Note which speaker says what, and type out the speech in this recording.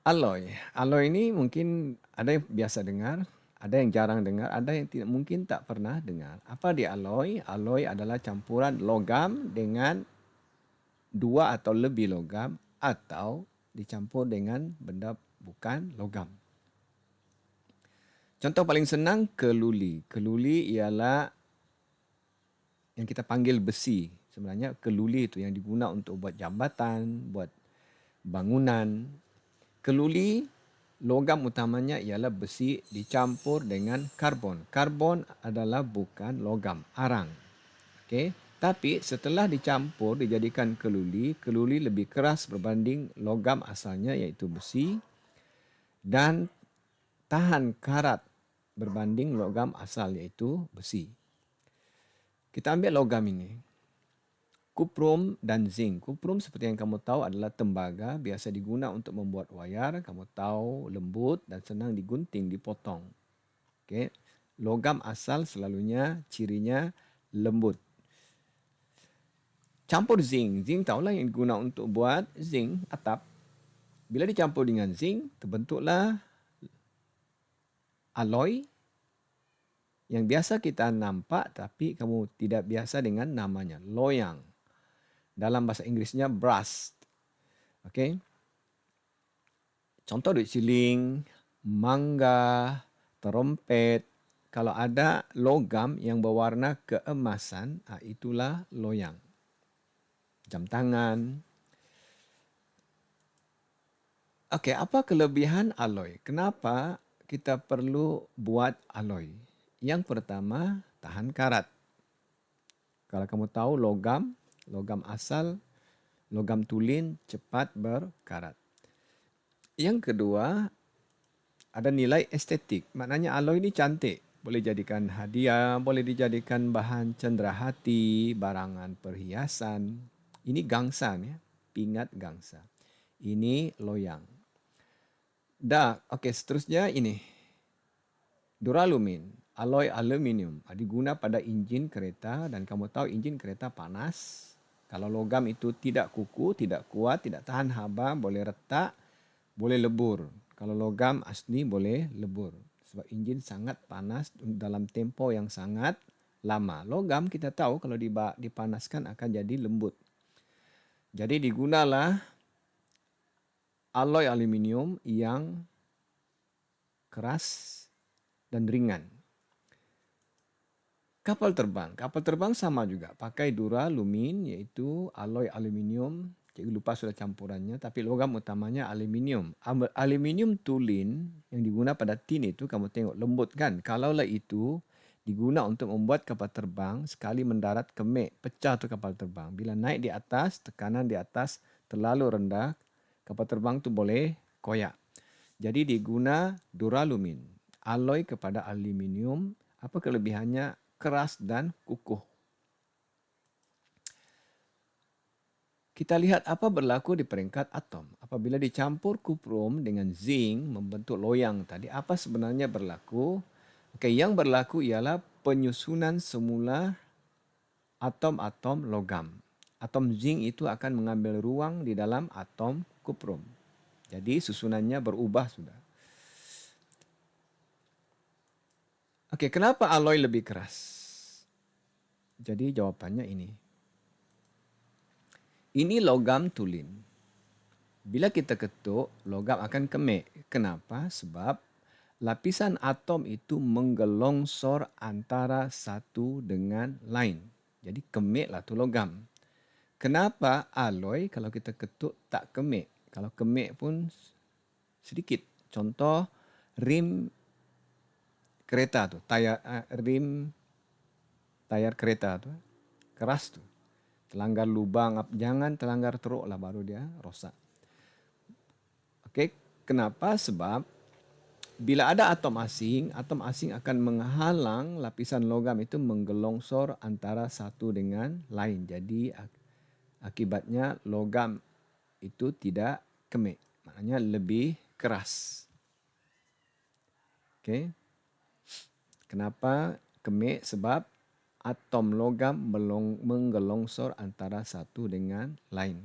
Speaker 1: Alloy. Alloy ini mungkin ada yang biasa dengar, ada yang jarang dengar, ada yang tidak mungkin tak pernah dengar. Apa dia alloy? Alloy adalah campuran logam dengan dua atau lebih logam atau dicampur dengan benda bukan logam. Contoh paling senang keluli. Keluli ialah yang kita panggil besi. Sebenarnya keluli itu yang digunakan untuk buat jambatan, buat bangunan. Keluli, logam utamanya ialah besi dicampur dengan karbon. Karbon adalah bukan logam, arang. Okey, tapi setelah dicampur dijadikan keluli, keluli lebih keras berbanding logam asalnya iaitu besi dan tahan karat berbanding logam asal iaitu besi. Kita ambil logam ini. Kuprum dan zinc. Kuprum seperti yang kamu tahu adalah tembaga, biasa digunakan untuk membuat wayar. Kamu tahu lembut dan senang digunting, dipotong. Okey. Logam asal selalunya cirinya lembut. Campur zinc. Zinc tahulah yang digunakan untuk buat zinc atap. Bila dicampur dengan zinc, terbentuklah alloy yang biasa kita nampak tapi kamu tidak biasa dengan namanya, loyang. Dalam bahasa Inggerisnya brass. Okey. Contoh duit siling, mangga, terompet. Kalau ada logam yang berwarna keemasan, itulah loyang. Jam tangan. Okey, apa kelebihan alloy? Kenapa kita perlu buat alloy? Yang pertama, tahan karat. Kalau kamu tahu logam asal, logam tulin cepat berkarat. Yang kedua, ada nilai estetik. Maknanya alloy ini cantik. Boleh jadikan hadiah, boleh dijadikan bahan cenderahati, barangan perhiasan. Ini gangsa ya, pingat gangsa. Ini loyang. Okey, seterusnya ini. Duralumin, alloy aluminium. Diguna pada enjin kereta dan kamu tahu enjin kereta panas. Kalau logam itu tidak kuku, tidak kuat, tidak tahan haba, boleh retak, boleh lebur. Kalau logam asli boleh lebur. Sebab enjin sangat panas dalam tempoh yang sangat lama. Logam kita tahu kalau dipanaskan akan jadi lembut. Jadi digunalah alloy aluminium yang keras dan ringan. Kapal terbang sama juga. Pakai duralumin iaitu alloy aluminium. Cikgu lupa sudah campurannya. Tapi logam utamanya aluminium. Aluminium tulin yang digunakan pada tin itu kamu tengok lembut kan. Kalaulah itu diguna untuk membuat kapal terbang, sekali mendarat kemik, pecah tu kapal terbang. Bila naik di atas, tekanan di atas terlalu rendah, kapal terbang tu boleh koyak. Jadi diguna duralumin. Alloy kepada aluminium. Apa kelebihannya? Keras dan kukuh. Kita lihat apa berlaku di peringkat atom. Apabila dicampur kuprum dengan zinc membentuk loyang tadi, apa sebenarnya berlaku? Okey, yang berlaku ialah penyusunan semula atom-atom logam. Atom zinc itu akan mengambil ruang di dalam atom kuprum. Jadi susunannya berubah sudah. Okey, kenapa alloy lebih keras? Jadi jawapannya ini. Ini logam tulin. Bila kita ketuk, logam akan kemik. Kenapa? Sebab lapisan atom itu menggelongsor antara satu dengan lain. Jadi kemiklah tu logam. Kenapa alloy kalau kita ketuk tak kemik? Kalau kemik pun sedikit. Contoh rim kereta tu, rim tayar kereta tu keras tu. Terlanggar lubang, jangan terlanggar teruk lah baru dia rosak. Okey, kenapa? Sebab bila ada atom asing akan menghalang lapisan logam itu menggelongsor antara satu dengan lain. Jadi akibatnya logam itu tidak kemik. Maknanya lebih keras. Okey. Kenapa kemik? Sebab atom logam menggelongsor antara satu dengan lain.